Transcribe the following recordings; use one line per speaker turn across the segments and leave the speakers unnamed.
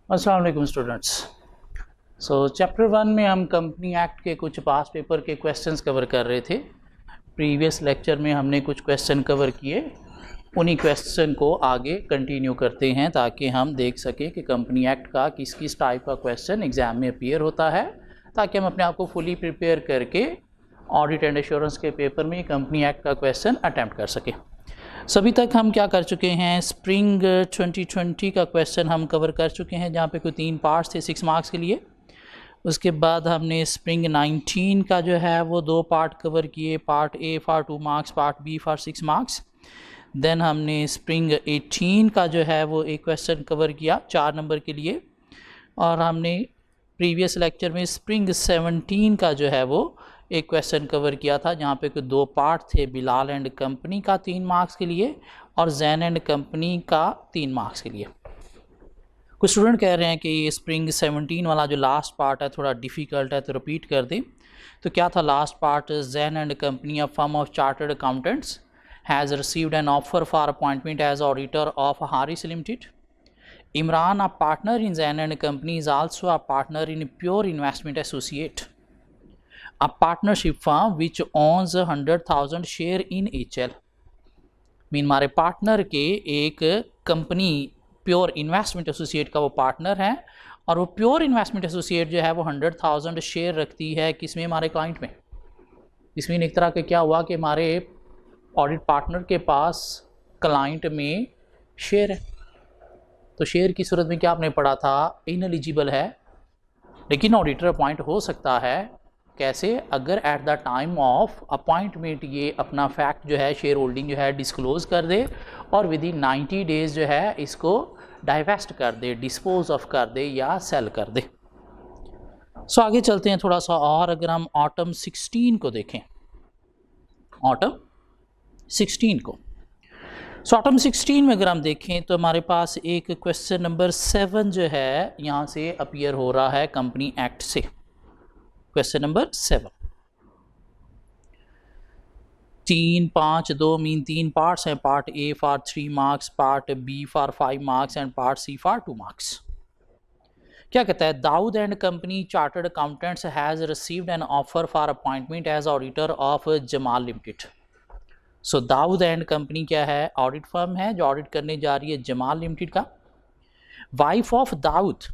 अस्सलाम वालेकुम students. Chapter 1 में हम कंपनी एक्ट के कुछ पास पेपर के क्वेश्चंस कवर कर रहे थे। प्रीवियस लेक्चर में हमने कुछ क्वेश्चन कवर किए, उन्हीं क्वेश्चन को आगे कंटिन्यू करते हैं ताकि हम देख सकें कि कंपनी एक्ट का किस किस टाइप का क्वेश्चन एग्ज़ाम में अपीयर होता है, ताकि हम अपने आप को फुली प्रिपेयर करके ऑडिट एंड एश्योरेंस के पेपर में कंपनी एक्ट का क्वेश्चन अटैम्प्ट कर सकें। सभी तक हम क्या कर चुके हैं, स्प्रिंग 2020 का क्वेश्चन हम कवर कर चुके हैं, जहाँ पे कोई 3 पार्ट्स थे 6 मार्क्स के लिए। उसके बाद हमने स्प्रिंग 19 का जो है वो 2 पार्ट कवर किए, part A for 2 marks, part B for 6 marks. Then हमने स्प्रिंग 18 का जो है वो एक क्वेश्चन कवर किया 4 नंबर के लिए। और हमने प्रीवियस लेक्चर में स्प्रिंग 17 का जो है वो एक क्वेश्चन कवर किया था, जहाँ पे कोई 2 पार्ट थे, बिलाल एंड कंपनी का 3 मार्क्स के लिए और जैन एंड कंपनी का 3 मार्क्स के लिए। कुछ स्टूडेंट कह रहे हैं कि ये स्प्रिंग 17 वाला जो लास्ट पार्ट है थोड़ा डिफ़िकल्ट है, तो रिपीट कर दें। तो क्या था last part? Jain and company, a firm of chartered accountants has received an offer for appointment as auditor of Haris limited. Imran, a partner in Zain and Company, is also a partner in Pure Investment Associate, a partnership firm which owns 100,000 share in HL। Mean हमारे partner के एक company pure investment associate का वो partner है, और वो pure investment associate जो है वो 100,000 शेयर रखती है किसमें? हमारे क्लाइंट में। इसमें एक तरह के क्या हुआ कि हमारे ऑडिट पार्टनर के पास क्लाइंट में शेयर है, तो शेयर की सूरत में क्या आपने पढ़ा था, इनएलिजिबल है, लेकिन ऑडिटर अपॉइंट हो सकता है। कैसे? अगर eight the time of appointment ये अपना फैक्ट जो है, शेयर होल्डिंग जो है डिस्क्लोज कर दे और विद इन 90 डेज जो है इसको डाइवेस्ट कर दे, डिस्पोज ऑफ कर दे या सेल कर दे। सो आगे चलते हैं थोड़ा सा, और अगर हम ऑटम 16 को देखें, ऑटम 16 को, ऑटम 16 में अगर हम देखें तो हमारे पास एक क्वेश्चन नंबर 7 जो है यहाँ से अपीयर हो रहा है कंपनी एक्ट से। क्वेश्चन नंबर 7, 3, 5, 2 मीन 3 पार्ट्स हैं। Part A for 3 marks, part B for 5 marks and part C for 2 marks. क्या कहता है? Dawood and company chartered accountants has received an offer for appointment as auditor of Jamal limited. So Dawood and company क्या है? Audit firm है जो audit करने जा रही है जमाल लिमिटेड का। Wife of Dawood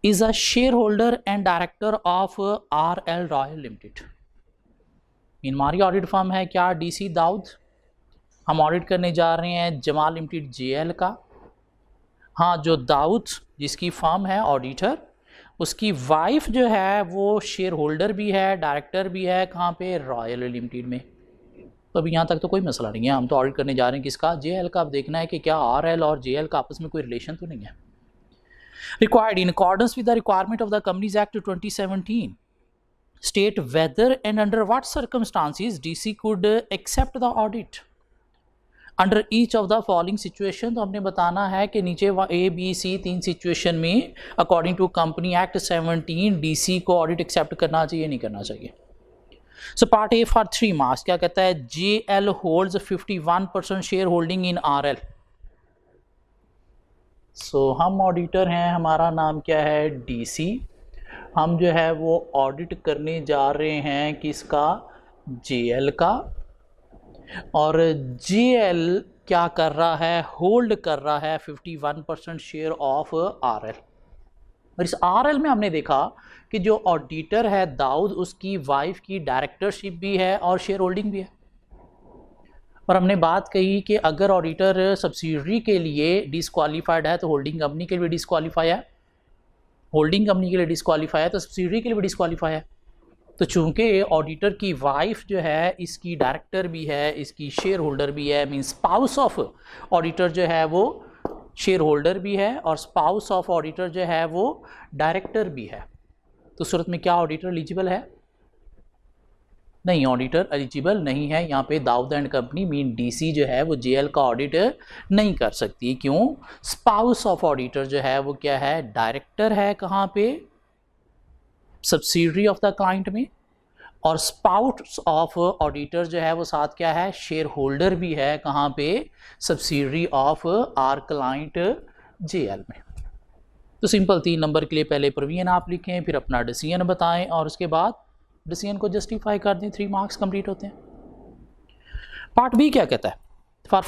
is a shareholder and director of RL royal limited. Mean हमारी ऑडिट फर्म है क्या? DC दाऊद। हम ऑडिट करने जा रहे हैं जमाल लिमिटेड JL का। हाँ, जो दाऊद जिसकी फर्म है ऑडिटर, उसकी वाइफ जो है वो शेयर होल्डर भी है, डायरेक्टर भी है, कहाँ पे? रॉयल लिमिटेड में। तो अभी यहाँ तक तो कोई मसला नहीं है, हम तो ऑडिट करने जा रहे हैं किसका? JL का। अब देखना है कि क्या RL और JL का आपस में कोई रिलेशन तो नहीं है। Required in accordance with the requirement of the companies act 2017 state whether and under what circumstances DC could accept the audit under each of the following situation. तो हमने बताना है कि नीचे A, B, C 3 सिचुएशन में according to company act 17 DC को audit accept करना चाहिए, नहीं करना चाहिए। So part A for 3 marks क्या कहता है? JL holds 51% share holding in RL। So हम ऑडिटर हैं, हमारा नाम क्या है? DC। हम जो है वो ऑडिट करने जा रहे हैं किसका? JL का। और JL क्या कर रहा है? होल्ड कर रहा है 51% शेयर ऑफ RL। और इस RL में हमने देखा कि जो ऑडिटर है दाऊद, उसकी वाइफ की डायरेक्टरशिप भी है और शेयर होल्डिंग भी है। और हमने बात कही कि अगर ऑडिटर सब्सिडरी के लिए डिसक्वालीफाइड है तो होल्डिंग कंपनी के लिए भी डिसक्वालीफाई है, होल्डिंग कंपनी के लिए डिसक्वालीफाई है तो सब्सिडरी के लिए भी डिसक्वालीफाई है। तो चूंकि ऑडिटर की वाइफ जो है इसकी डायरेक्टर भी है, इसकी शेयर होल्डर भी है, मीन स्पाउस ऑफ ऑडिटर जो है वो शेयर होल्डर भी है और स्पाउस ऑफ ऑडिटर जो है वो डायरेक्टर भी है, तो सूरत में क्या ऑडिटर एलिजिबल है? नहीं, ऑडिटर एलिजिबल नहीं है। यहाँ पे Dawood and company mean DC जो है वो JL का ऑडिट नहीं कर सकती। क्यों? स्पाउस ऑफ ऑडिटर जो है वो क्या है? डायरेक्टर है। कहाँ पे? सब्सिडरी ऑफ द क्लाइंट में। और स्पाउस ऑफ ऑडिटर जो है वो साथ क्या है? शेयर होल्डर भी है। कहाँ पे? Subsidiary of our client JL में। तो सिंपल 3 नंबर के लिए पहले प्रोविजन आप लिखें, फिर अपना डिसीजन बताएं और उसके बाद डिसीजन को जस्टिफाई कर दें। 3 मार्क्स कंप्लीट होते हैं। पार्ट बी क्या कहता है? फॉर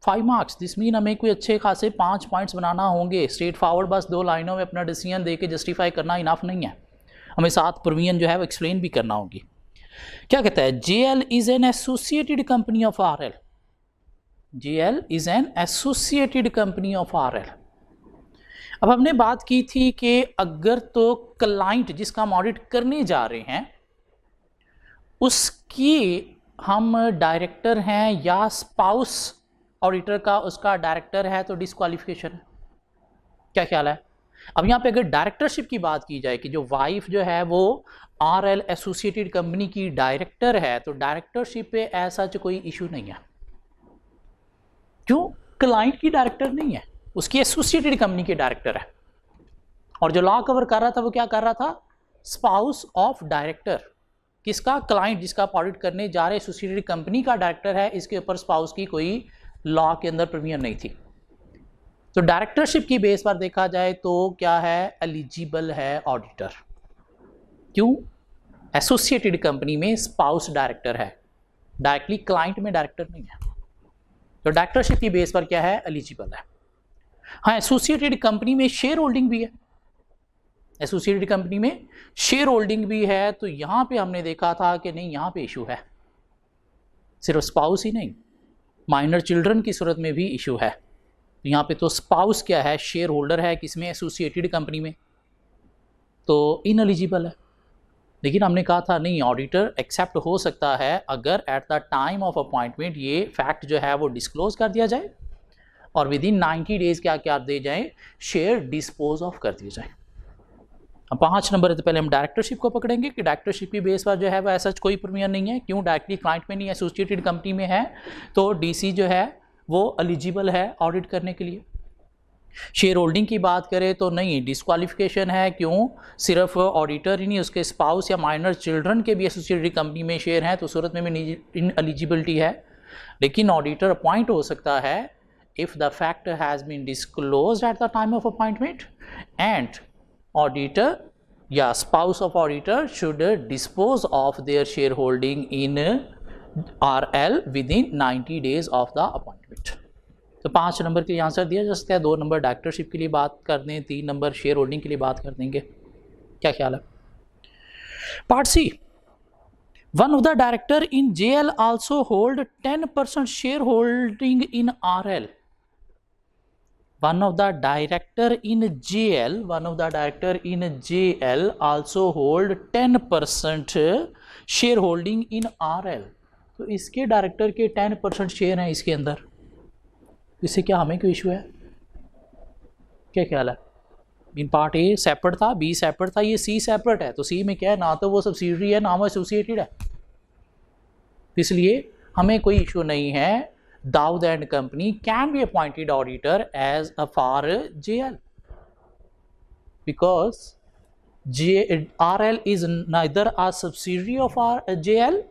5 मार्क्स दिस मीन हमें कोई अच्छे खासे 5 पॉइंट्स बनाना होंगे। स्ट्रेट फॉरवर्ड बस 2 लाइनों में अपना डिसीजन दे के जस्टिफाई करना इनफ नहीं है, हमें साथ प्रोविजन जो है वो एक्सप्लेन भी करना होगी। क्या कहता है? JL is an associated company of RL। JL is an associated company of RL। अब हमने बात की थी कि अगर तो क्लाइंट जिसका हम ऑडिट करने जा रहे हैं उसकी हम डायरेक्टर हैं या स्पाउस ऑडिटर का उसका डायरेक्टर है तो डिस्क्वालिफिकेशन है। क्या ख्याल है? अब यहाँ पे अगर डायरेक्टरशिप की बात की जाए कि जो वाइफ जो है वो RL एसोसिएटेड कंपनी की डायरेक्टर है तो डायरेक्टरशिप पे ऐसा कोई इशू नहीं है। क्यों? क्लाइंट की डायरेक्टर नहीं है, उसकी एसोसिएटेड कंपनी के डायरेक्टर है। और जो लॉ कवर कर रहा था वो क्या कर रहा था? Spouse of director. किसका? क्लाइंट जिसका आप ऑडिट करने जा रहे एसोसिएटेड कंपनी का डायरेक्टर है, इसके ऊपर स्पाउस की कोई लॉ के अंदर प्रोविजन नहीं थी। तो डायरेक्टरशिप की बेस पर देखा जाए तो क्या है? एलिजिबल है ऑडिटर। क्यों? एसोसिएटेड कंपनी में स्पाउस डायरेक्टर है, डायरेक्टली क्लाइंट में डायरेक्टर नहीं है। तो डायरेक्टरशिप की बेस पर क्या है? एलिजिबल है। हाँ, एसोसिएटेड कंपनी में शेयर होल्डिंग भी है। एसोसिएटेड कंपनी में शेयर होल्डिंग भी है तो यहां पे हमने देखा था कि नहीं, यहां पे इशू है। सिर्फ स्पाउस ही नहीं, माइनर चिल्ड्रन की सूरत में भी इशू है। तो यहाँ पे तो स्पाउस क्या है? शेयर होल्डर है, किसमें? एसोसिएटेड कंपनी में, तो इनएलिजिबल है। लेकिन हमने कहा था नहीं, ऑडिटर एक्सेप्ट हो सकता है अगर eight the time of appointment ये फैक्ट जो है वो डिस्क्लोज कर दिया जाए और विद इन 90 डेज क्या क्या दे जाए? शेयर डिस्पोज ऑफ कर दिए जाए। अब 5 नंबर है तो पहले हम डायरेक्टरशिप को पकड़ेंगे कि डायरेक्टरशिप की बेस पर जो है वो ऐसा कोई प्रोविजन नहीं है। क्यों? डायरेक्टली क्लाइंट में नहीं, एसोसिएटेड कंपनी में है तो DC जो है वो एलिजिबल है ऑडिट करने के लिए। शेयर होल्डिंग की बात करें तो नहीं, डिस्क्वालिफिकेशन है। क्यों? सिर्फ ऑडिटर ही नहीं, उसके स्पाउस या माइनर चिल्ड्रन के भी एसोसिएटेड कंपनी में शेयर हैं तो सूरत में भी इनएलिजिबिलिटी है। लेकिन ऑडिटर अपॉइंट हो सकता है if the fact has been disclosed at the time of appointment and auditor या spouse of auditor should dispose of their shareholding in RL within 90 days of the appointment। तो 5 नंबर के लिए answer दिया जा सकता है। 2 नंबर डायरेक्टरशिप के लिए बात कर दें, 3 नंबर शेयर होल्डिंग के लिए बात कर देंगे। क्या ख्याल है? Part C, one of the director in JL also hold 10% share holding in RL। One of the director in JL also hold 10% shareholding in RL। तो इसके डायरेक्टर के 10% शेयर हैं इसके अंदर, इससे क्या हमें कोई इशू है? क्या ख्याल है? इन पार्ट A सेपरेट था, B सेपरेट था, ये C सेपरेट है। तो C में क्या है? ना तो वो सब्सिडियरी है ना वो एसोसिएटेड है, इसलिए हमें कोई इशू नहीं है। Dowd and Company can be appointed auditor as a for JL because RL is neither a subsidiary of JL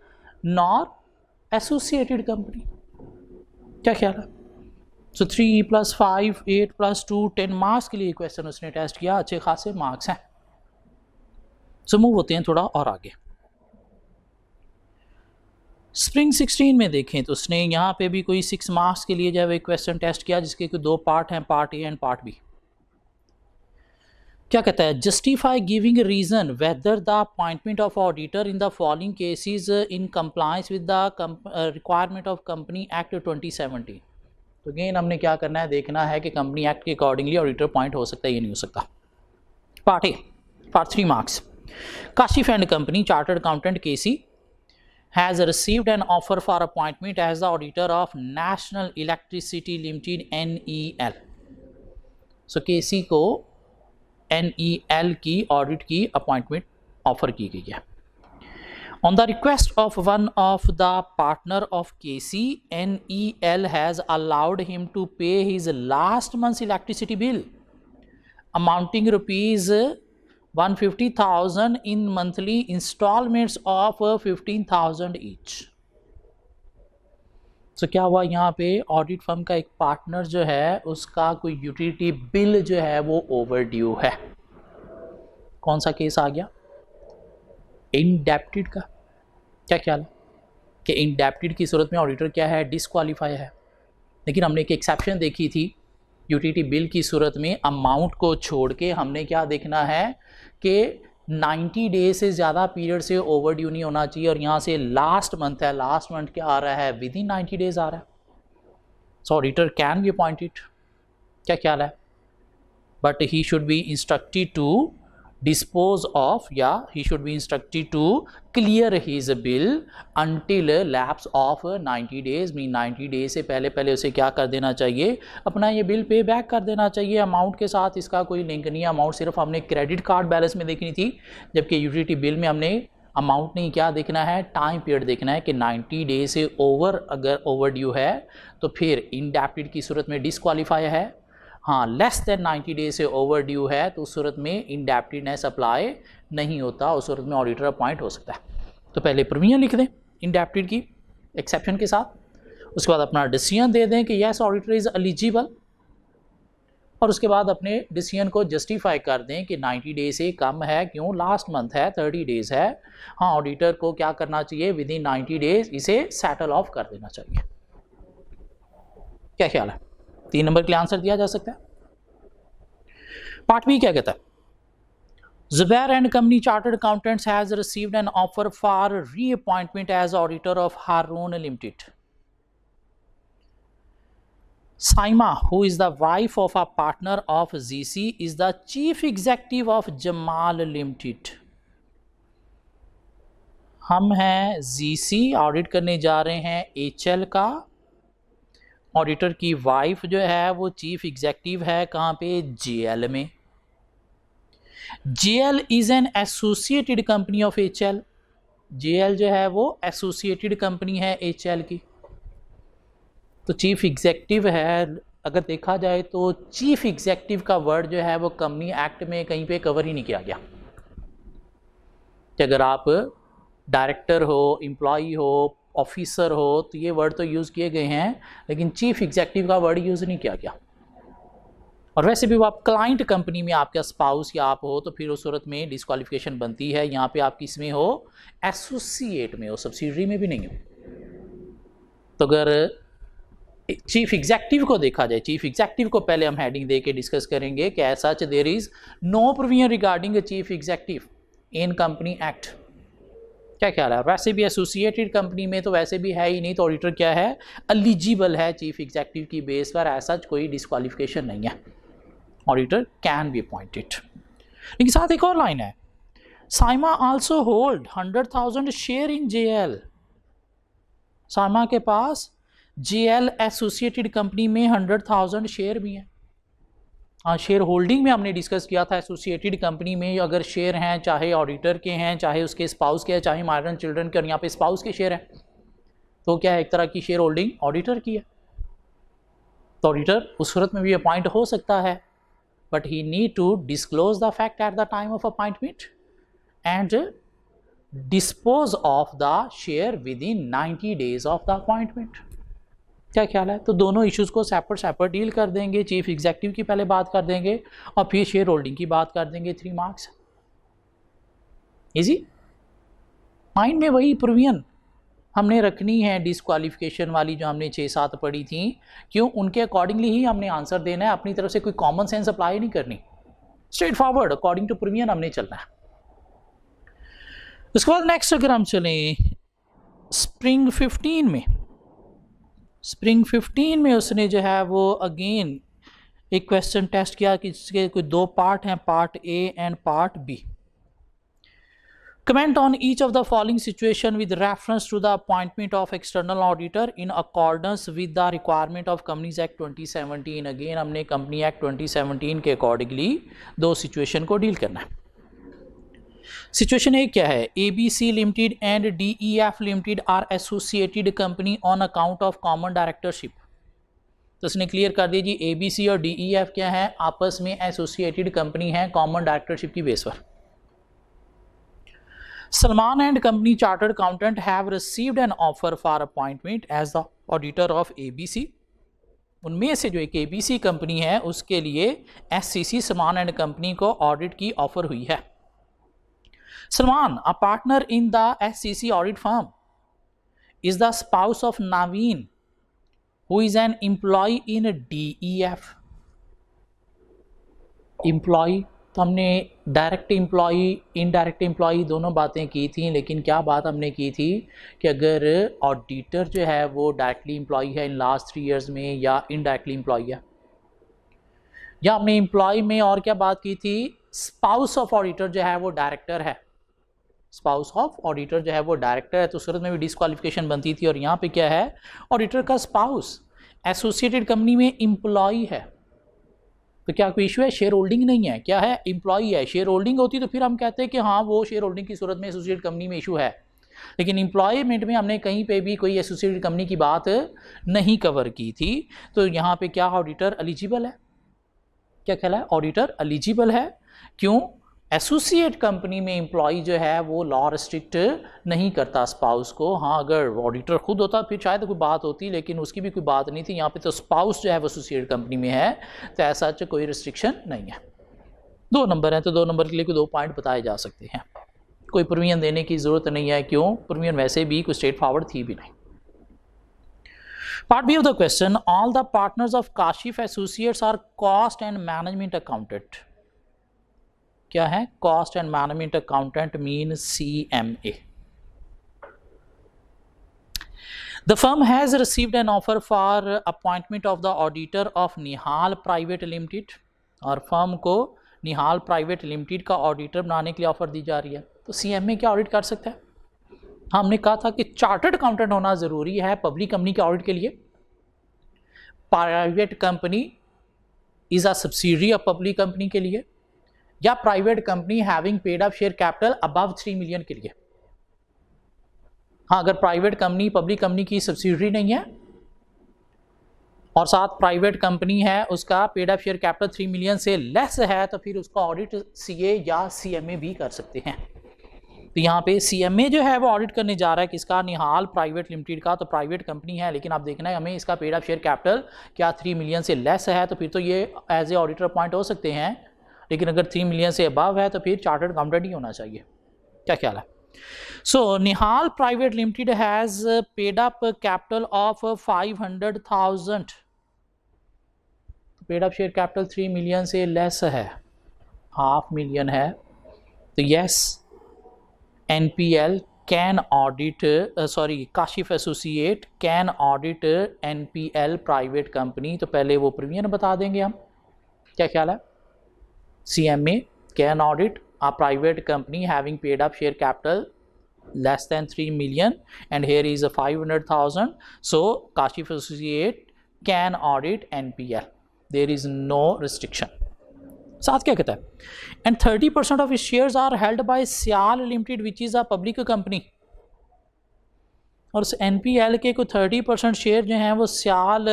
nor associated company। क्या ख्याल है? So 3 + 5 8 + 2 10 मार्क्स के लिए क्वेश्चन उसने टेस्ट किया, अच्छे खासे मार्क्स हैं। सो मूव होते हैं थोड़ा और आगे। स्प्रिंग 16 में देखें तो उसने यहाँ पे भी कोई 6 मार्क्स के लिए जो है क्वेश्चन टेस्ट किया जिसके कोई 2 पार्ट हैं, part A and part B। क्या कहता है? Justify giving reason whether the appointment of auditor in the following cases in compliance with the requirement of company act 2017। तो अगेन हमने क्या करना है? देखना है कि कंपनी एक्ट के अकॉर्डिंगली ऑडिटर अपॉइंट हो सकता है या नहीं हो सकता। Part A, part 3 marks. Kashif and company chartered accountant KC has received an offer for appointment as the auditor of National Electricity Limited NEL। So KC को NEL की ऑडिट की अपॉइंटमेंट ऑफर की गई है। On the request of one of the partner of KC, NEL has allowed him to pay his last month's electricity bill amounting rupees 150,000 in monthly installments of 15,000 each। तो क्या हुआ यहाँ पे, audit firm का एक पार्टनर जो है उसका कोई यूटिलिटी बिल जो है वो ओवरड्यू है। कौन सा केस आ गया, इंडेप्टेड का। क्या ख्याल है कि इंडेप्टेड की सूरत में ऑडिटर क्या है, डिस्क्वालीफाई है। लेकिन हमने एक एक्सेप्शन देखी थी, यूटिलिटी बिल की सूरत में अमाउंट को छोड़ के हमने क्या देखना है कि 90 डेज से ज़्यादा पीरियड से ओवरड्यू नहीं होना चाहिए, और यहाँ से लास्ट मंथ है, लास्ट मंथ क्या आ रहा है, विद इन 90 डेज आ रहा है। So auditor can be appointed. क्या ख्याल है, but he should be instructed to dispose of, yeah, he should be instructed to clear his bill until lapse of 90 days। Mean 90 days से पहले पहले उसे क्या कर देना चाहिए, अपना ये बिल पे बैक कर देना चाहिए। अमाउंट के साथ इसका कोई लिंक नहीं है, अमाउंट सिर्फ हमने क्रेडिट कार्ड बैलेंस में देखनी थी, जबकि यूटिलिटी बिल में हमने अमाउंट नहीं, क्या देखना है, टाइम पीरियड देखना है कि 90 डेज से ओवर अगर ओवरड्यू है तो फिर इंडेप्टेड की सूरत में डिस्क्वालीफाई है। हाँ, लेस देन 90 डेज से ओवर ड्यू है तो उस सूरत में इंडेप्टेडनेस अप्लाई नहीं होता, उस सूरत में ऑडिटर अपॉइंट हो सकता है। तो पहले प्रोविजन लिख दें इंडेप्टेड की एक्सेप्शन के साथ, उसके बाद अपना डिसीजन दे दें कि यस ऑडिटर इज़ एलिजिबल, और उसके बाद अपने डिसीजन को जस्टिफाई कर दें कि 90 डेज से कम है, क्यों, लास्ट मंथ है, 30 डेज है। हाँ, ऑडिटर को क्या करना चाहिए, विद इन 90 डेज इसे सेटल ऑफ कर देना चाहिए। क्या ख्याल है, 3 नंबर के लिए आंसर दिया जा सकता है। पार्ट बी क्या कहता है, Zubair and Company Chartered Accountants has received an offer for reappointment as auditor of Harun Limited. Saima, who is the wife of a partner of ZC, is the chief executive of Jamal Limited. हम हैं ZC, audit करने जा रहे हैं HL का। Auditor की wife जो है वो चीफ एग्जेक्टिव है, कहाँ पे, JL में। JL is an associated company of HL। JL जो है वो एसोसिएटेड कंपनी है HL की। तो चीफ एग्जेक्टिव है, अगर देखा जाए तो चीफ एग्जेक्टिव का वर्ड जो है वो कंपनी एक्ट में कहीं पे कवर ही नहीं किया गया। कि अगर आप डायरेक्टर हो, एम्प्लॉई हो, ऑफिसर हो तो ये वर्ड तो यूज़ किए गए हैं, लेकिन चीफ एग्जेक्टिव का वर्ड यूज़ नहीं किया गया। और वैसे भी वो आप क्लाइंट कंपनी में आपका स्पाउस या आप हो तो फिर उस सूरत में डिस्क्वालिफिकेशन बनती है। यहाँ पे आप किस में हो, एसोसिएट में हो, सब्सिडरी में भी नहीं हो। तो अगर चीफ एग्जेक्टिव को देखा जाए, चीफ एग्जेक्टिव को पहले हम हेडिंग दे के डिस्कस करेंगे कि as such there is no provision regarding a chief executive in company act. क्या ख्याल है, वैसे भी एसोसिएटेड कंपनी में तो वैसे भी है ही नहीं, तो ऑडिटर क्या है, एलिजिबल है चीफ एग्जेक्टिव की बेस पर, ऐसा कोई डिस्क्वालिफिकेशन नहीं है, ऑडिटर कैन बी अपॉइंटेड। लेकिन साथ एक और लाइन है, Saima also hold 100,000 share in JL। Saima के पास JL एसोसिएटेड कंपनी में 100,000 शेयर भी हैं। हाँ, शेयर होल्डिंग में हमने डिस्कस किया था, एसोसिएटेड कंपनी में अगर शेयर हैं, चाहे ऑडिटर के हैं, चाहे उसके स्पाउस के हैं, चाहे माइग्रेंट चिल्ड्रन के, और यहाँ पे स्पाउस के शेयर हैं, तो क्या है, एक तरह की शेयर होल्डिंग ऑडिटर की है। तो ऑडिटर उस सूरत में भी अपॉइंट हो सकता है, but he need to disclose the fact at the time of appointment and dispose of the share within 90 days of the appointment. क्या ख्याल है, तो दोनों इश्यूज़ को सेपरेट डील कर देंगे। चीफ एग्जेक्टिव की पहले बात कर देंगे और फिर शेयर होल्डिंग की बात कर देंगे। 3 मार्क्स इजी। माइंड में वही प्रोविजन हमने रखनी है डिस्क्वालिफिकेशन वाली जो हमने 6-7 पढ़ी थी, क्यों, उनके अकॉर्डिंगली ही हमने आंसर देना है, अपनी तरफ से कोई कॉमन सेंस अप्लाई नहीं करनी, straightforward according to provision हमने चलना है। उसके बाद नेक्स्ट अगर हम चलें स्प्रिंग 15 में उसने जो है वो अगेन एक क्वेश्चन टेस्ट किया कि इसके कोई 2 पार्ट हैं, part A and part B। Comment on each of the following situation with reference to the appointment of external auditor in accordance with the requirement of companies act 2017। Again हमने company act 2017 के accordingly 2 situation को deal करना है। Situation A क्या है, ABC limited and DEF limited are associated company on account of common directorship. तो इसने clear कर दिया जी, ABC और DEF क्या है, आपस में एसोसिएटेड कंपनी है कॉमन डायरेक्टरशिप की बेस पर। Salman and Company Chartered Accountant have received an offer for appointment as the auditor of ABC, उनमें से जो एक ABC कंपनी है उसके लिए SCC सलमान एंड कंपनी को ऑडिट की ऑफर हुई है। Salman, a partner in the SCC audit firm, is the spouse of Naveen who is an employ in DEF। Employee तो हमने डायरेक्ट एम्प्लॉय इनडायरेक्ट एम्प्लॉय दोनों बातें की थी, लेकिन क्या बात हमने की थी कि अगर ऑडिटर जो है वो डायरेक्टली एम्प्लॉय है इन लास्ट 3 इयर्स में या इनडायरेक्टली एम्प्लॉय है, या हमने एम्प्लॉय में और क्या बात की थी, स्पाउस ऑफ ऑडिटर जो है वो डायरेक्टर है, स्पाउस ऑफ ऑडिटर जो है वो डायरेक्टर है, तो सूरत में भी डिस्क्वालिफिकेशन बनती थी। और यहाँ पे क्या है, ऑडिटर का स्पाउस एसोसिएटेड कंपनी में एम्प्लॉय है, तो क्या कोई इशू है? शेयर होल्डिंग नहीं है, क्या है? एम्प्लॉय है। शेयर होल्डिंग होती तो फिर हम कहते हैं कि हाँ वो शेयर होल्डिंग की सूरत में एसोसिएटेड कंपनी में इशू है, लेकिन एम्प्लॉयमेंट में हमने कहीं पे भी कोई एसोसिएटेड कंपनी की बात नहीं कवर की थी। तो यहाँ पे क्या ऑडिटर एलिजिबल है? क्या ख्याल है? ऑडिटर एलिजिबल है। क्यों? एसोसिएट कंपनी में एम्प्लॉय जो है वो लॉ रिस्ट्रिक्ट नहीं करता स्पाउस को। हाँ, अगर ऑडिटर खुद होता फिर शायद कोई बात होती, लेकिन उसकी भी कोई बात नहीं थी। यहाँ पे तो स्पाउस जो है वो एसोसिएट कंपनी में है, तो ऐसा कोई रिस्ट्रिक्शन नहीं है। 2 नंबर हैं, तो 2 नंबर के लिए कोई 2 पॉइंट बताए जा सकते हैं। कोई प्रोविजन देने की ज़रूरत नहीं है। क्यों? प्रोविजन वैसे भी कोई स्ट्रेट फॉरवर्ड थी भी नहीं। Part B of the question, all the partners of Kashif associates are cost and management accountant. क्या है? Cost and management accountant mean CMA। The firm has received an offer for appointment of the auditor of Nihal private limited, और firm को निहाल private limited का auditor बनाने के लिए offer दी जा रही है। तो CMA क्या ऑडिट कर सकता है? हमने कहा था कि चार्टर्ड अकाउंटेंट होना ज़रूरी है पब्लिक कंपनी के ऑडिट के लिए। Private company is a subsidiary of public company के लिए, या private company having paid up share capital above 3 million के लिए। हाँ, अगर प्राइवेट कंपनी पब्लिक कंपनी की सब्सिडरी नहीं है और साथ प्राइवेट कंपनी है, उसका paid up share capital 3 million से लेस है, तो फिर उसका ऑडिट CA या CMA भी कर सकते हैं। तो यहाँ पे CMA जो है वो ऑडिट करने जा रहा है किसका? निहाल प्राइवेट लिमिटेड का। तो प्राइवेट कंपनी है, लेकिन आप देखना है हमें इसका पेड अप शेयर कैपिटल क्या 3 मिलियन से लेस है, तो फिर तो ये एज ए ऑडिटर अपॉइंट हो सकते हैं। लेकिन अगर 3 मिलियन से अबव है तो फिर चार्टर्ड अकाउंटेंट ही होना चाहिए। क्या ख्याल है? So Nihal private limited has paid up capital of 500,000, paid up share capital 3 million से लेस है, 500,000 मिलियन है। तो yes, NPL can audit, Kashif associate can audit NPL private company. तो पहले वो प्रोविजन बता देंगे हम। क्या ख्याल है? CMA can audit a private company having paid up share capital less than 3 million, and here is a 500,000. So Kashif Associate can audit NPL. There is no restriction. साथ क्या कहता है? And 30% of its shares are held by Sial Limited, which is a public company. और NPL के कुछ 30% share जो हैं वो सियाल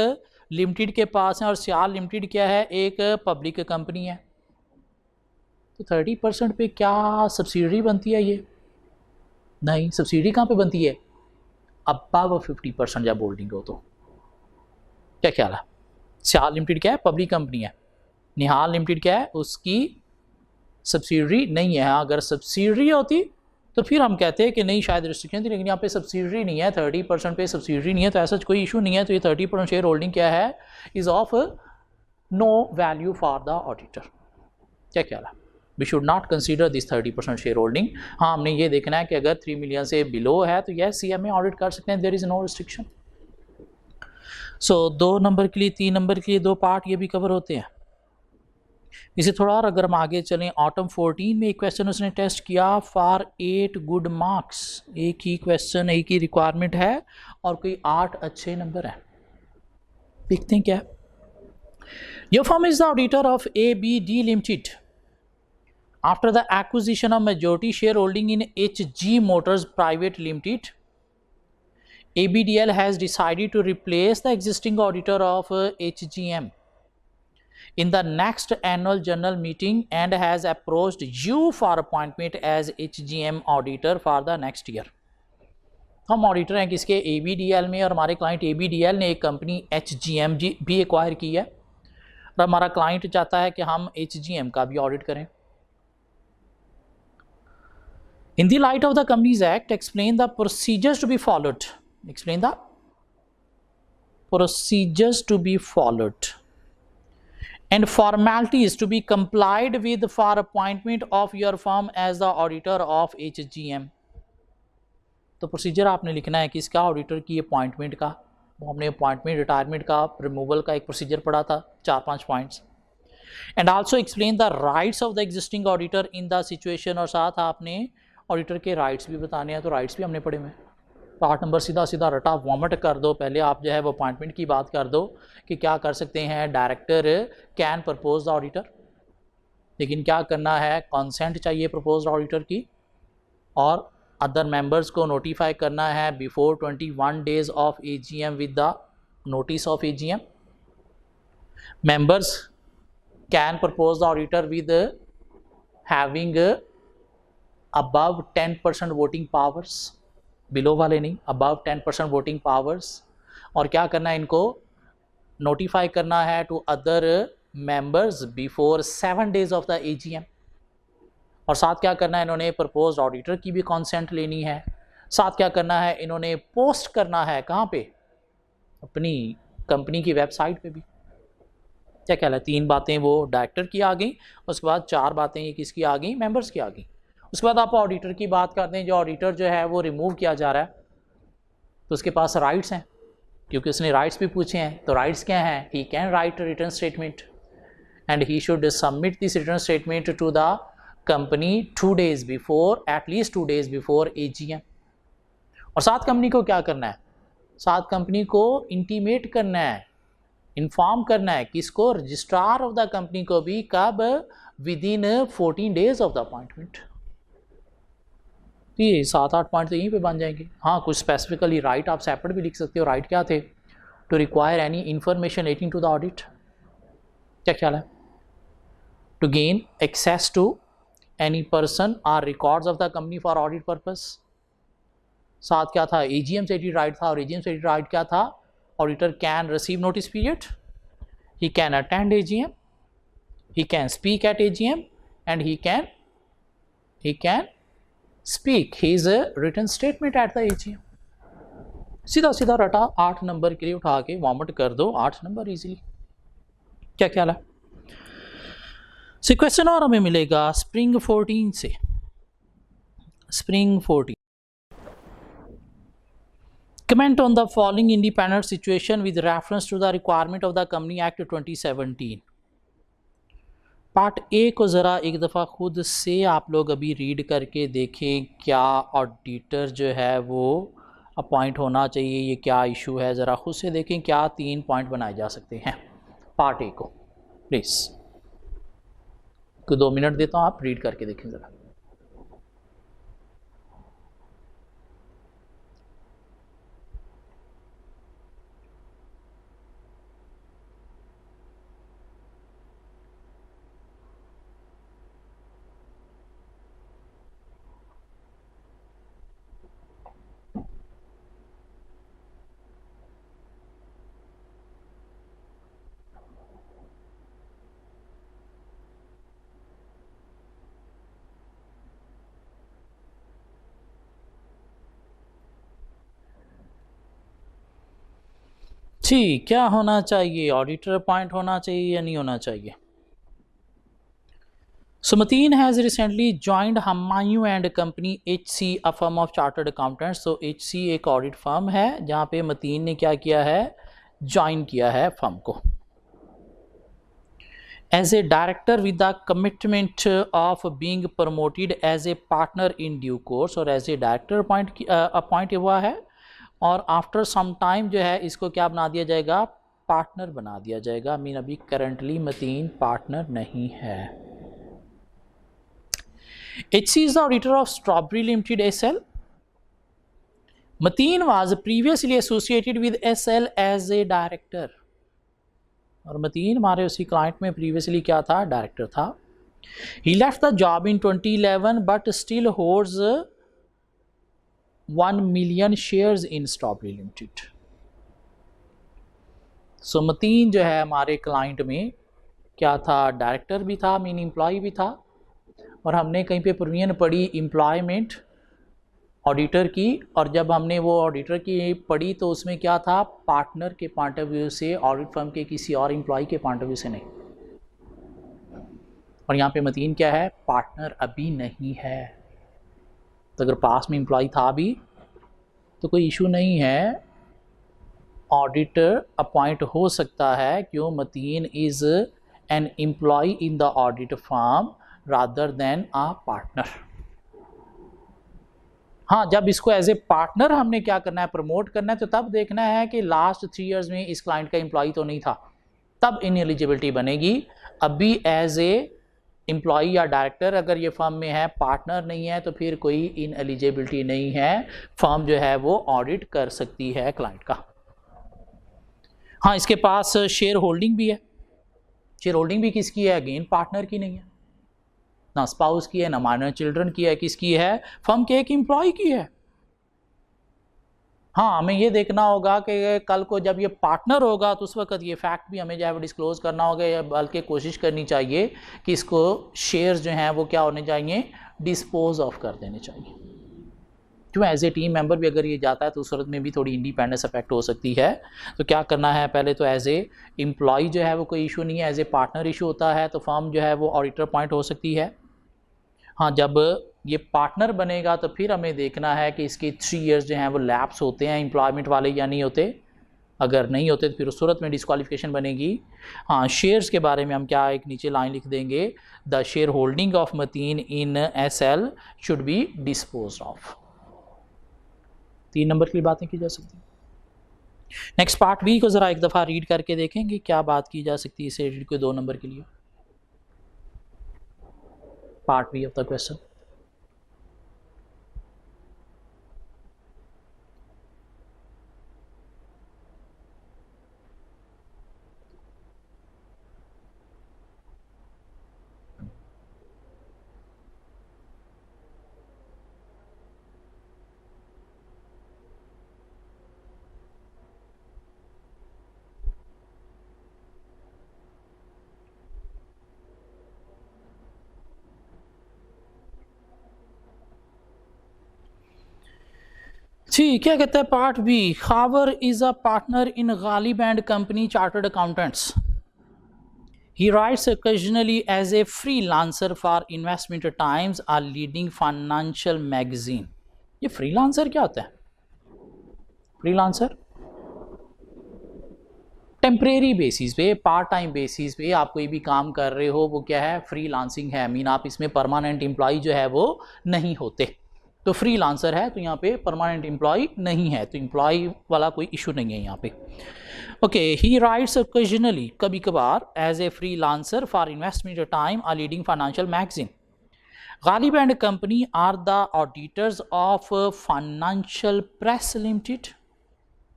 लिमिटेड के पास हैं, और सियाल लिमिटेड क्या है? एक पब्लिक कंपनी है। तो 30% पे क्या सब्सिडरी बनती है? ये नहीं, सब्सिडी कहाँ पे बनती है? अबव 50% जब होल्डिंग हो तो। क्या ख्याल है? सियाल लिमिटेड क्या है? पब्लिक कंपनी है। निहाल लिमिटेड क्या है? उसकी सब्सिडरी नहीं है। अगर सब्सिडरी होती तो फिर हम कहते हैं कि नहीं शायद रिस्ट्रिक्शन थी, लेकिन यहाँ पे सब्सिडरी नहीं है, 30% पे सब्सिडरी नहीं है, तो ऐसा कोई इशू नहीं है। तो ये 30% शेयर होल्डिंग क्या है? Is of no value for the auditor. क्या ख्याल है? We should not consider this 30% share holding. हाँ, हमने ये देखना है कि अगर 3 मिलियन से बिलो है तो यह CMA ऑडिट कर सकते हैं, there is no restriction. So 2 number के लिए 3 नंबर के लिए 2 पार्ट ये भी कवर होते हैं। इसे थोड़ा और अगर हम आगे चलें, ऑटम 14 में एक क्वेश्चन उसने टेस्ट किया फॉर 8 गुड मार्क्स। एक ही क्वेश्चन, एक ही रिक्वायरमेंट है और कोई 8 अच्छे नंबर हैं। देखते हैं क्या। Your firm is the auditor of ABD limited after the acquisition of majority shareholding in HG Motors Private Limited. ABDL has decided to replace the existing auditor of HGM in the next annual general meeting and has approached you for appointment as HGM auditor for the next year. हम auditor हैं किसके, ABDL में, और हमारे client ABDL ने एक company HGM भी acquire की है, और हमारा क्लाइंट चाहता है कि हम HGM का भी ऑडिट करें। In the light of the Companies Act, explain the procedures to be followed. Explain the procedures to be followed and formalities to be complied with for appointment of your firm as the auditor of HGM. तो procedure आपने लिखना है कि इसका auditor की appointment का, वो हमने अपॉइंटमेंट, रिटायरमेंट का, रिमूवल का एक प्रोसीजर पढ़ा था, 4-5 points. And also explain the rights of the existing auditor in the situation, और साथ आपने ऑडिटर के राइट्स भी बताने हैं, तो राइट्स भी हमने पढ़े हुए। तो 8 नंबर सीधा सीधा रटा वॉमिट कर दो। पहले आप जो है वो अपॉइंटमेंट की बात कर दो कि क्या कर सकते हैं, director can propose the auditor, लेकिन क्या करना है, कंसेंट चाहिए प्रपोज ऑडिटर की, और अदर मेंबर्स को नोटिफाई करना है before 21 days of AGM with the notice of AGM। Members can propose the auditor with having above 10% voting powers, below वाले नहीं, above 10% वोटिंग पावर्स। और क्या करना है, इनको नोटिफाई करना है to other members before 7 days of the AGM। और साथ क्या करना है, इन्होंने प्रपोज ऑडिटर की भी कॉन्सेंट लेनी है। साथ क्या करना है, इन्होंने पोस्ट करना है कहाँ पे, अपनी कंपनी की वेबसाइट पे भी। क्या कहला है, 3 बातें वो डायरेक्टर की आ गई, उसके बाद 4 बातें ये किसकी आ गई, मेंबर्स की आ गई। उसके बाद आप ऑडिटर की बात करते हैं। जो ऑडिटर जो है वो रिमूव किया जा रहा है, तो उसके पास राइट्स हैं, क्योंकि उसने राइट्स भी पूछे हैं। तो राइट्स क्या हैं, he can write return statement and he should submit this return statement to the company 2 days before, at least 2 days before AGM। और साथ कंपनी को क्या करना है, साथ कंपनी को इंटीमेट करना है, इन्फॉर्म करना है, किसको, रजिस्ट्रार ऑफ द कंपनी को भी, कब, with in 14 days of the appointment. तो ये 7-8 पॉइंट तो यहीं पे बन जाएंगे। हाँ, कुछ स्पेसिफिकली राइट आप सेपरेट भी लिख सकते हो। राइट क्या थे, to require any information relating to the audit, क्या ख्याल है, to gain access to any person or records of the company for audit purpose. साथ क्या था, AGM से राइट था, और AGM से राइट क्या था, auditor can receive notice period, he can attend AGM, he can speak at AGM, and he can speak his written statement at the AGM। सीधा सीधा रटा, 8 नंबर के लिए उठा के वॉमिट कर दो, 8 नंबर इजीली। क्या ख्याल है। क्वेश्चन और हमें मिलेगा स्प्रिंग 14 से, spring 14। Comment on the following independent situation with reference to the requirement of the Company Act 2017। Part ए को ज़रा एक दफ़ा खुद से आप लोग अभी रीड करके देखें, क्या ऑडिटर जो है वो अपॉइंट होना चाहिए, ये क्या इशू है, ज़रा खुद से देखें क्या 3 पॉइंट बनाए जा सकते हैं पार्ट ए को। प्लीज़ 2 मिनट देता हूँ, आप रीड करके देखें ज़रा। ठीक, क्या होना चाहिए, ऑडिटर अपॉइंट होना चाहिए या नहीं होना चाहिए। Sumteen has recently joined Humayun and company HC, a firm of chartered accountants. तो HC एक ऑडिट फर्म है जहाँ पे मतीन ने क्या किया है, ज्वाइन किया है फर्म को। As a director with the commitment of being promoted as a partner in due course, और एज ए डायरेक्टर अपॉइंट हुआ है, और आफ्टर सम टाइम जो है इसको क्या बना दिया जाएगा, पार्टनर बना दिया जाएगा। मीन अभी करंटली मतीन पार्टनर नहीं है। HC is the auditor of Strawberry Limited SL. Mateen was previously associated with SL as a director, और मतीन हमारे उसी क्लाइंट में प्रीवियसली क्या था, डायरेक्टर था। He left the job in 2011 but still holds 1 million shares in Strawberry Limited. सो मतीन जो है हमारे क्लाइंट में क्या था, डायरेक्टर भी था, मीन एम्प्लॉय भी था, और हमने कहीं पे प्रोविजन पढ़ी एम्प्लॉयमेंट ऑडिटर की, और जब हमने वो ऑडिटर की पढ़ी तो उसमें क्या था, पार्टनर के पॉइंट ऑफ व्यू से, ऑडिट फर्म के किसी और एम्प्लॉय के पॉइंट ऑफ व्यू से नहीं। और यहाँ पे मतीन क्या है, पार्टनर अभी नहीं है। तो अगर पास में एम्प्लॉय था भी तो कोई इशू नहीं है, ऑडिटर अपॉइंट हो सकता है, क्यों, Matin is an employ in the audit firm rather than a partner. हाँ, जब इसको एज ए पार्टनर हमने क्या करना है, प्रमोट करना है, तो तब देखना है कि लास्ट 3 इयर्स में इस क्लाइंट का एम्प्लॉय तो नहीं था, तब इन एलिजिबिलिटी बनेगी। अभी एज ए एम्प्लॉय या डायरेक्टर अगर ये फर्म में है, पार्टनर नहीं है, तो फिर कोई इन एलिजिबिलिटी नहीं है, फर्म जो है वो ऑडिट कर सकती है क्लाइंट का। हाँ, इसके पास शेयर होल्डिंग भी है। शेयर होल्डिंग भी किसकी है, अगेन पार्टनर की नहीं है, ना स्पाउस की है, ना माइनर चिल्ड्रन की है, किसकी है, फर्म के एक एम्प्लॉय की है। हाँ, हमें ये देखना होगा कि कल को जब ये पार्टनर होगा तो उस वक्त ये फैक्ट भी हमें जो है वो डिस्क्लोज करना होगा, या बल्कि कोशिश करनी चाहिए कि इसको शेयर्स जो हैं वो क्या होने चाहिए, डिस्पोज ऑफ कर देने चाहिए। क्यों, एज ए टीम मेंबर भी अगर ये जाता है तो उस सूरत में भी थोड़ी इंडिपेंडेंस अफेक्ट हो सकती है। तो क्या करना है, पहले तो एज ए एम्प्लॉय जो है वो कोई इशू नहीं है, एज ए पार्टनर इशू होता है, तो फर्म जो है वो ऑडिटर पॉइंट हो सकती है। हाँ, जब ये पार्टनर बनेगा तो फिर हमें देखना है कि इसके 3 इयर्स जो हैं वो लैप्स होते हैं एम्प्लॉयमेंट वाले या नहीं होते। अगर नहीं होते तो फिर उस सूरत में डिस्क्वालिफिकेशन बनेगी। हाँ, शेयर्स के बारे में हम क्या एक नीचे लाइन लिख देंगे, the share holding of Matin in SL should be dispose of. 3 number की बातें की जा सकती हैं। नेक्स्ट पार्ट बी को ज़रा एक दफ़ा रीड करके देखेंगे क्या बात की जा सकती है इसे रीड को 2 नंबर के लिए। Part B of the question. जी, क्या कहता है part B, Khawar is a partner in Ghalib and company chartered accountants. He writes occasionally as a freelancer for Investment Times, a leading financial magazine. ये फ्रीलांसर क्या होता है? फ्रीलांसर टेम्परेरी बेसिस पे, part time basis पे आप कोई भी काम कर रहे हो, वो क्या है, फ्रीलांसिंग है। मीन आप इसमें परमानेंट एम्प्लॉय जो है वो नहीं होते, तो फ्रीलांसर है, तो यहाँ पे परमानेंट एम्प्लॉय नहीं है, तो एम्प्लॉय वाला कोई इशू नहीं है यहाँ पे। ओके, ही राइट्स ओकेजनली, कभी कभार, as a freelancer for investment time, a leading financial magazine. Ghalib and company are the auditors of financial press limited.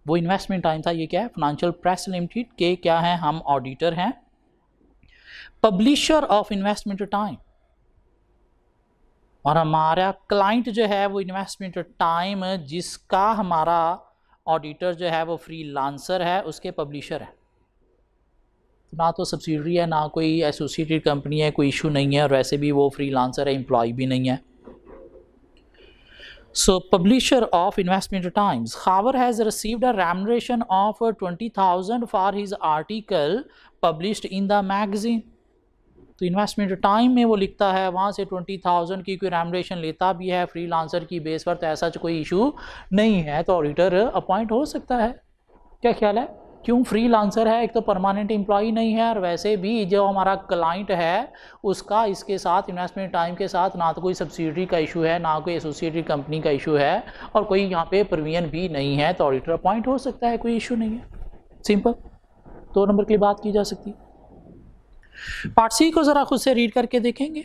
वो इन्वेस्टमेंट टाइम था, ये क्या है, फाइनेंशियल प्रेस लिमिटेड के क्या है, हम ऑडिटर हैं। पब्लिशर ऑफ इन्वेस्टमेंट टाइम, और हमारा क्लाइंट जो है वो इन्वेस्टमेंट टाइम, जिसका हमारा ऑडिटर जो है वो फ्रीलांसर है, उसके पब्लिशर है। तो ना तो सब्सिडरी है, ना कोई एसोसिएटेड कंपनी है, कोई इशू नहीं है, और वैसे भी वो फ्रीलांसर है, एम्प्लॉय भी नहीं है। So, publisher of Investment Times, Khavar has received a remuneration of 20,000 for his article published in the magazine. तो इन्वेस्टमेंट टाइम में वो लिखता है, वहाँ से 20,000 की कोई रेमुनरेशन लेता भी है फ्रीलांसर की बेस पर, तो ऐसा कोई इशू नहीं है, तो ऑडिटर अपॉइंट हो सकता है। क्या ख्याल है, क्यों, फ्रीलांसर है, एक तो परमानेंट एम्प्लॉई नहीं है, और वैसे भी जो हमारा क्लाइंट है उसका इसके साथ, इन्वेस्टमेंट टाइम के साथ, ना तो कोई सब्सिडरी का इशू है, ना कोई एसोसिएटेड कंपनी का इशू है, और कोई यहाँ पे प्रोविजन भी नहीं है, तो ऑडिटर अपॉइंट हो सकता है, कोई इशू नहीं है। सिंपल, 2 नंबर की बात की जा सकती है। पार्ट सी को ज़रा खुद से रीड करके देखेंगे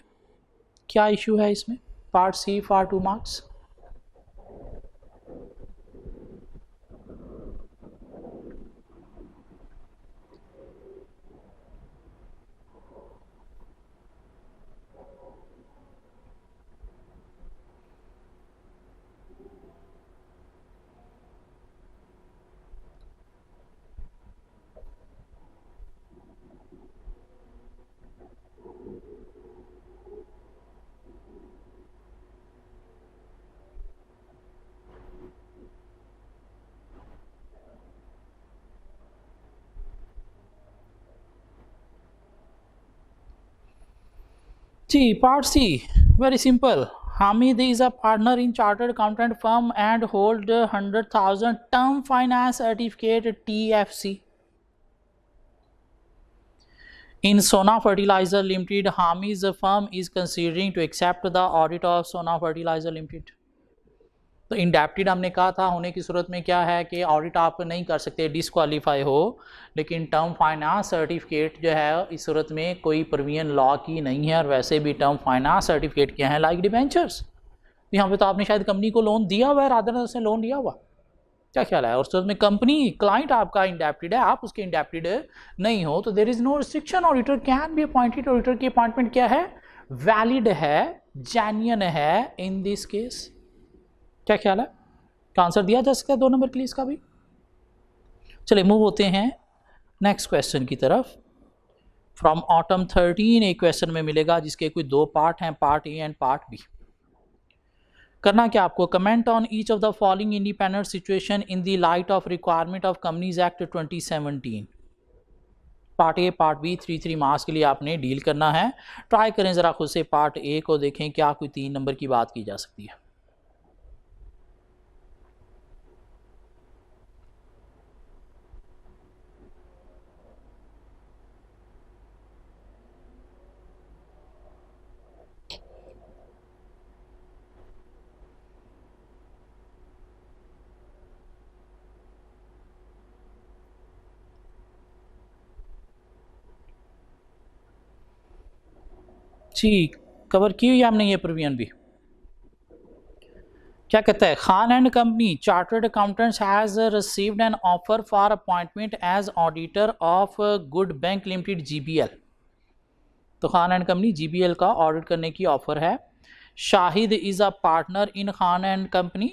क्या इशू है इसमें। Part C for 2 marks. जी part C, very simple. Hamid is a partner in chartered accountant firm and hold 100,000 term finance certificate TFC. In Sona Fertilizer Limited, Hamid's firm is considering to accept the audit of Sona Fertilizer Limited. तो indebted हमने कहा था होने की सूरत में क्या है कि ऑडिट आप नहीं कर सकते, डिसक्वालीफाई हो, लेकिन टर्म फाइनेंस सर्टिफिकेट जो है इस सूरत में कोई प्रोविजन लॉ की नहीं है, और वैसे भी टर्म फाइनेंस सर्टिफिकेट क्या है, लाइक डिबेंचर्स. यहाँ पे तो आपने शायद कंपनी को लोन दिया हुआ है, रादर ने उसने लोन लिया हुआ, क्या ख्याल है, और सूरत में कंपनी क्लाइंट आपका इंडेप्टेड है, आप उसके इंडेप्टेड नहीं हो, तो there is no restriction. Auditor can be appointed. Auditor की अपॉइंटमेंट क्या है, वैलिड है, जेन्युइन है इन दिस केस. क्या ख्याल है, क्या आंसर दिया जा सकता है 2 नंबर के लिए इसका भी. चलिए मूव होते हैं नेक्स्ट क्वेश्चन की तरफ. फ्रॉम ऑटम 13 एक क्वेश्चन में मिलेगा जिसके कोई 2 पार्ट हैं, part A and part B. करना क्या आपको, comment on each of the following independent situation in the light of requirement of companies act 2017. Part A part B 3 marks के लिए आपने डील करना है. ट्राई करें ज़रा खुद से पार्ट ए को, देखें क्या कोई 3 नंबर की बात की जा सकती है. जी कवर की हुई हमने ये प्रोविजन भी. क्या कहता है, Khan and company chartered accountants has received an offer for appointment as auditor of good bank limited GBL. तो खान एंड कंपनी GBL का ऑडिट करने की ऑफर है. Shahid is a partner in Khan and company.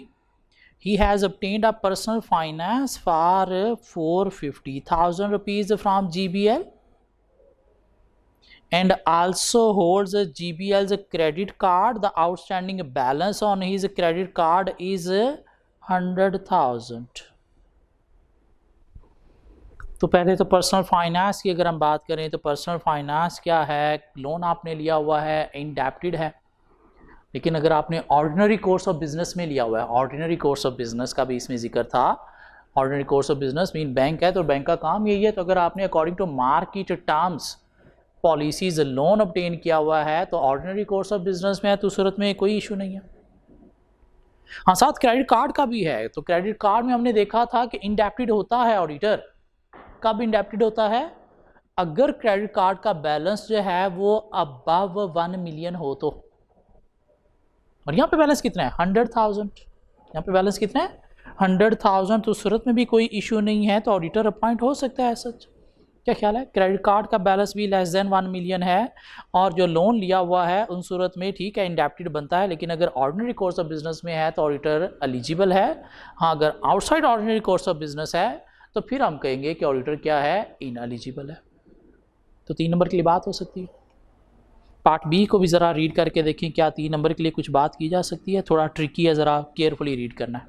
He has obtained a personal finance for 450,000 rupees from GBL and also holds a GBL's credit card. The outstanding balance on his credit card is 100,000. तो पहले तो personal finance की अगर हम बात करें तो personal finance क्या है, लोन आपने लिया हुआ है, इंडेप्टेड है. लेकिन अगर आपने ऑर्डिनरी कोर्स ऑफ बिजनेस में लिया हुआ है, ऑर्डिनरी कोर्स ऑफ बिजनेस का भी इसमें जिक्र था. Ordinary course of business mean bank है, तो बैंक का काम यही है. तो अगर आपने according to market terms policies loan obtain किया हुआ है तो ऑर्डिनरी कोर्स ऑफ बिजनेस में है, तो सूरत में कोई इशू नहीं है. हाँ साथ क्रेडिट कार्ड का भी है. तो क्रेडिट कार्ड में हमने देखा था कि इंडेप्टेड होता है ऑडिटर. कब इंडेप्टेड होता है, अगर क्रेडिट कार्ड का बैलेंस जो है वो अबव 1 मिलियन हो तो. और यहाँ पे बैलेंस कितना है, 100,000. यहाँ पे बैलेंस कितना है, 100,000. तो सूरत में भी कोई इशू नहीं है, तो ऑडिटर अपॉइंट हो सकता है सच. क्या ख्याल है, क्रेडिट कार्ड का बैलेंस भी लेस देन 1 मिलियन है, और जो लोन लिया हुआ है उन सूरत में ठीक है इंडेप्टेड बनता है. लेकिन अगर ऑर्डिनरी कोर्स ऑफ बिजनेस में है तो ऑडिटर एलिजिबल है. हाँ अगर outside ordinary course of business है तो फिर हम कहेंगे कि ऑडिटर क्या है, इनएलिजिबल है. तो 3 नंबर के लिए बात हो सकती है. पार्ट बी को भी ज़रा रीड करके देखें, क्या 3 नंबर के लिए कुछ बात की जा सकती है. थोड़ा ट्रिकी है, ज़रा केयरफुली रीड करना है.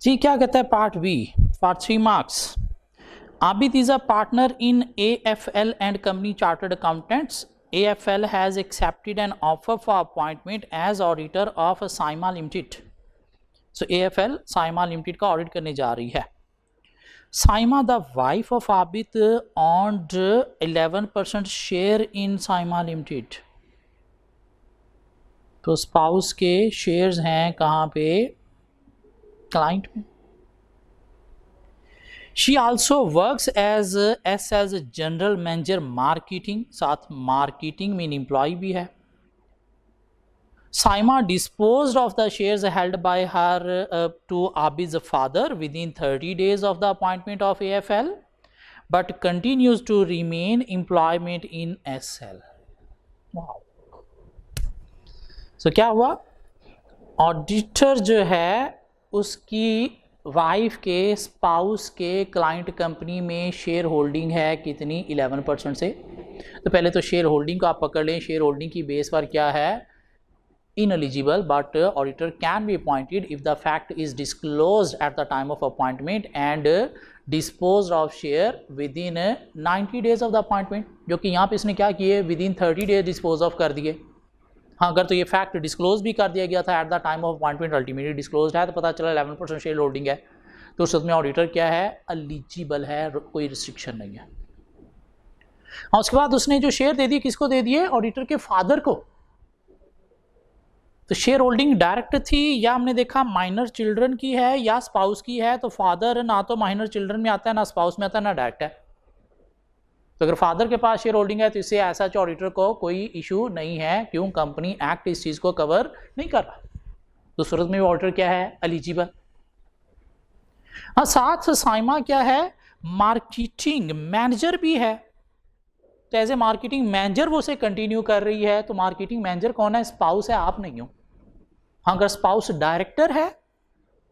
जी क्या कहता है part B for 3 marks. Abid is a partner in AFL and company chartered accountants. AFL has accepted an offer for appointment as auditor of Saima limited. So AFL Saima limited का ऑडिट करने जा रही है. Saima the wife of Abid owned 11% share in Saima limited. तो spouse के shares हैं कहाँ पे, क्लाइंट में. She also works as general manager marketing, साथ मार्केटिंग में एम्प्लॉय भी है। Saima disposed of the shares held by her to Abid's father within 30 days of the appointment of AFL, but continues to remain employment in SL. Wow. So क्या हुआ, auditor जो है उसकी wife के spouse के client company में share holding है कितनी, 11% से। तो पहले तो शेयर होल्डिंग को आप पकड़ लें, शेयर होल्डिंग की बेस पर क्या है, ineligible, but auditor can be appointed if the fact is disclosed at the time of appointment and disposed of share within 90 days of the appointment, जो कि यहाँ पे इसने क्या किए, within 30 days dispose of कर दिए। हाँ, अगर तो ये फैक्ट डिस्क्लोज भी कर दिया गया था eight the time of appointment, ultimately disclose है, तो पता चला 11% शेयर होल्डिंग है, तो उस में ऑडिटर क्या है, एलिजिबल है, कोई रिस्ट्रिक्शन नहीं है। हाँ, उसके बाद उसने जो शेयर दे दिए, किसको दे दिए, ऑडिटर के फादर को। तो शेयर होल्डिंग डायरेक्ट थी या हमने देखा माइनर चिल्ड्रन की है या स्पाउस की है, तो फादर ना तो माइनर चिल्ड्रन में आता है, ना स्पाउस में आता है, ना डायरेक्ट है। तो अगर फादर के पास शेयर होल्डिंग है तो इससे ऐसा ऑडिटर को कोई इशू नहीं है, क्यों, कंपनी एक्ट इस चीज को कवर नहीं कर रहा, तो सूरत में ऑडिटर क्या है, एलिजिबल। हाँ, साथ साइमा क्या है, मार्केटिंग मैनेजर भी है, तो एज ए मार्केटिंग मैनेजर वो से कंटिन्यू कर रही है। तो मार्केटिंग मैनेजर कौन है, स्पाउस है, आप नहीं हो। हाँ, अगर स्पाउस डायरेक्टर है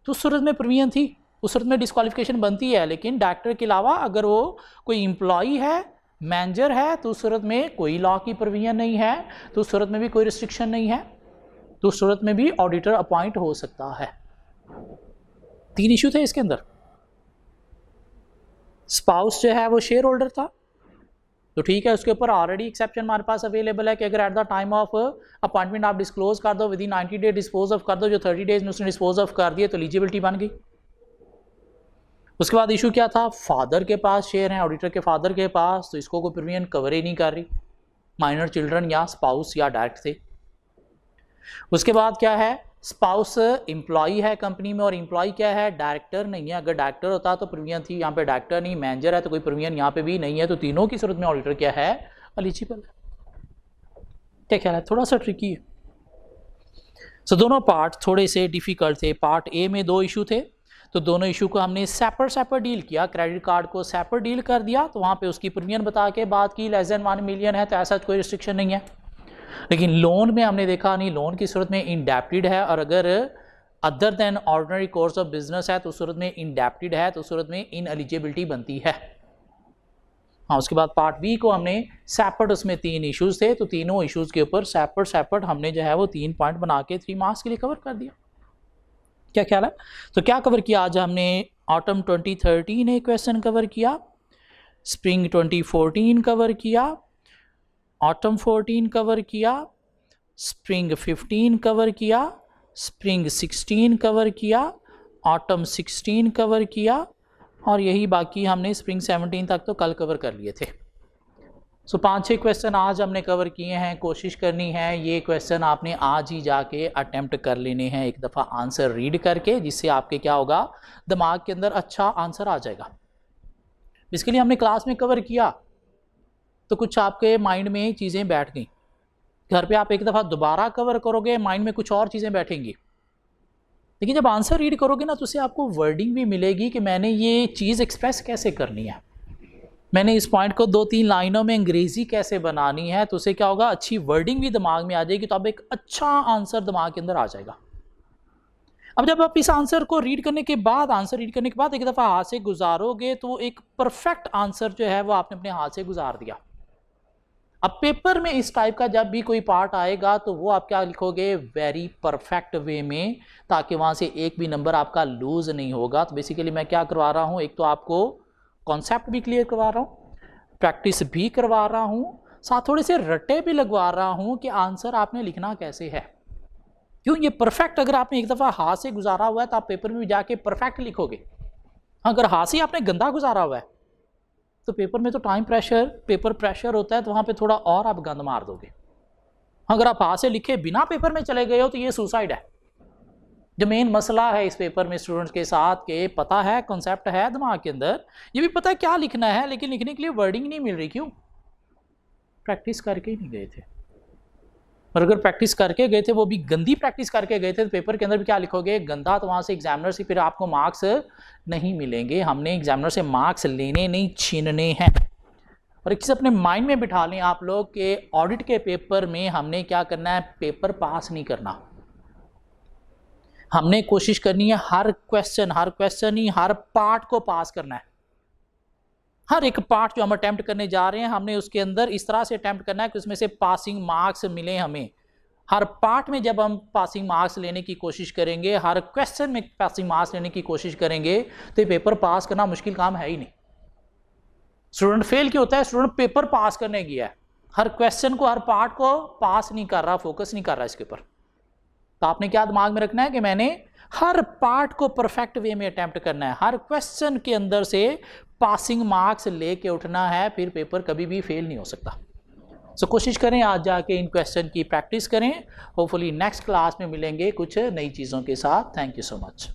तो उस सूरत में प्रोविजन थी, उस सूरत में डिस्क्वालिफिकेशन बनती है, लेकिन डायरेक्टर के अलावा अगर वो कोई एम्प्लॉई है, मैनेजर है, तो उस सूरत में कोई लॉ की प्रोविजन नहीं है, तो उस सूरत में भी कोई रिस्ट्रिक्शन नहीं है, तो उस सूरत में भी ऑडिटर अपॉइंट हो सकता है। 3 इशू थे इसके अंदर। स्पाउस जो है वो शेयर होल्डर था, तो ठीक है, उसके ऊपर ऑलरेडी एक्सेप्शन हमारे पास अवेलेबल है कि अगर eight the time of appointment आप डिस्क्लोज कर दो, with in 90 days dispose of कर दो, जो 30 डेज में उसने डिस्पोज ऑफ कर दिए तो एलिजिबिलिटी बन गई। उसके बाद इशू क्या था, फादर के पास शेयर हैं, ऑडिटर के फादर के पास, तो इसको कोई प्रोविजन कवर ही नहीं कर रही, माइनर चिल्ड्रन या स्पाउस या डायरेक्ट थे। उसके बाद क्या है, स्पाउस एम्प्लॉई है कंपनी में, और एम्प्लॉई क्या है, डायरेक्टर नहीं है। अगर डायरेक्टर होता तो प्रोविजन थी, यहाँ पे डायरेक्टर नहीं, मैनेजर है, तो कोई प्रोविजन यहाँ पे भी नहीं है, तो तीनों की सूरत में ऑडिटर क्या है, एलिजिबल है। क्या ख्याल है, थोड़ा सा ट्रिकी है। सो दोनों पार्ट थोड़े से डिफिकल्ट थे। पार्ट ए में 2 इशू थे, तो दोनों इशू को हमने सेपरेट डील किया। क्रेडिट कार्ड को सेपरेट डील कर दिया, तो वहाँ पे उसकी प्रीमियम बता के बात की, लेस देन 1 मिलियन है तो ऐसा कोई रिस्ट्रिक्शन नहीं है। लेकिन लोन में हमने देखा नहीं, लोन की सूरत में इंडेप्टेड है, और अगर other than ordinary course of business है तो सूरत में इंडेप्टेड है, तो सूरत में इनएलिजिबिलिटी बनती है। हाँ, उसके बाद पार्ट बी को हमने सेपरेट, उसमें 3 इश्यूज थे, तो तीनों इश्यूज के ऊपर सेपरेट हमने जो है वो 3 पॉइंट बना के 3 मार्क्स के लिए कवर कर दिया। क्या ख्याल है, तो क्या कवर किया आज हमने, ऑटम 2013 एक क्वेश्चन कवर किया, स्प्रिंग 2014 कवर किया, ऑटम 14 कवर किया, स्प्रिंग 15 कवर किया, स्प्रिंग 16 कवर किया, ऑटम 16 कवर किया, और यही बाकी हमने स्प्रिंग 17 तक तो कल कवर कर लिए थे। सो 5-6 क्वेश्चन आज हमने कवर किए हैं। कोशिश करनी है ये क्वेश्चन आपने आज ही जाके अटेम्प्ट कर लेने हैं, एक दफ़ा आंसर रीड करके, जिससे आपके क्या होगा, दिमाग के अंदर अच्छा आंसर आ जाएगा। इसके लिए हमने क्लास में कवर किया तो कुछ आपके माइंड में चीज़ें बैठ गई, घर पे आप एक दफ़ा दोबारा कवर करोगे, माइंड में कुछ और चीज़ें बैठेंगी, लेकिन जब आंसर रीड करोगे ना तो उससे आपको वर्डिंग भी मिलेगी कि मैंने ये चीज़ एक्सप्रेस कैसे करनी है, मैंने इस पॉइंट को 2-3 लाइनों में अंग्रेज़ी कैसे बनानी है, तो उससे क्या होगा, अच्छी वर्डिंग भी दिमाग में आ जाएगी, तो अब एक अच्छा आंसर दिमाग के अंदर आ जाएगा। अब जब आप इस आंसर को रीड करने के बाद, एक दफ़ा हाथ से गुजारोगे तो एक परफेक्ट आंसर जो है वो आपने अपने हाथ से गुजार दिया। अब पेपर में इस टाइप का जब भी कोई पार्ट आएगा तो वो आप क्या लिखोगे, वेरी परफेक्ट वे में, ताकि वहाँ से एक भी नंबर आपका लूज नहीं होगा। तो बेसिकली मैं क्या करवा रहा हूँ, एक तो आपको कॉन्सेप्ट भी क्लियर करवा रहा हूँ, प्रैक्टिस भी करवा रहा हूँ, साथ थोड़े से रट्टे भी लगवा रहा हूँ कि आंसर आपने लिखना कैसे है। क्यों, ये परफेक्ट अगर आपने एक दफ़ा हाथ से गुजारा हुआ है तो आप पेपर में भी जाके परफेक्ट लिखोगे। अगर हाथ से आपने गंदा गुजारा हुआ है तो पेपर में तो पेपर प्रेशर होता है, तो वहाँ पे थोड़ा और आप गंद मार दोगे। अगर आप हाथ से लिखे बिना पेपर में चले गए हो तो ये सुसाइड है, जो मेन मसला है इस पेपर में स्टूडेंट्स के साथ के पता है, कॉन्सेप्ट है दिमाग के अंदर, ये भी पता है क्या लिखना है, लेकिन लिखने के लिए वर्डिंग नहीं मिल रही। क्यों? प्रैक्टिस करके ही नहीं गए थे। और अगर प्रैक्टिस करके गए थे, वो भी गंदी प्रैक्टिस करके गए थे, तो पेपर के अंदर भी क्या लिखोगे? गंदा। तो वहाँ से एग्जामिनर से फिर आपको मार्क्स नहीं मिलेंगे। हमने एग्जामिनर से मार्क्स लेने नहीं, छीनने हैं। और एक चीज़ अपने माइंड में बिठा लें आप लोग के ऑडिट के पेपर में हमने क्या करना है? पेपर पास नहीं करना। हमने कोशिश करनी है हर क्वेश्चन ही हर पार्ट को पास करना है। हर एक पार्ट जो हम अटेम्प्ट करने जा रहे हैं, हमने उसके अंदर इस तरह से अटेम्प्ट करना है कि उसमें से पासिंग मार्क्स मिले हमें। हर पार्ट में जब हम पासिंग मार्क्स लेने की कोशिश करेंगे, हर क्वेश्चन में पासिंग मार्क्स लेने की कोशिश करेंगे, तो ये पेपर पास करना मुश्किल काम है ही नहीं। स्टूडेंट फेल क्यों होता है? स्टूडेंट पेपर पास करने गया है, हर क्वेश्चन को, हर पार्ट को पास नहीं कर रहा, फोकस नहीं कर रहा इसके ऊपर। तो आपने क्या दिमाग में रखना है कि मैंने हर पार्ट को परफेक्ट वे में अटेम्प्ट करना है, हर क्वेश्चन के अंदर से पासिंग मार्क्स लेके उठना है, फिर पेपर कभी भी फेल नहीं हो सकता। सो कोशिश करें आज जाके इन क्वेश्चन की प्रैक्टिस करें। होपफुली नेक्स्ट क्लास में मिलेंगे कुछ नई चीज़ों के साथ। Thank you so much.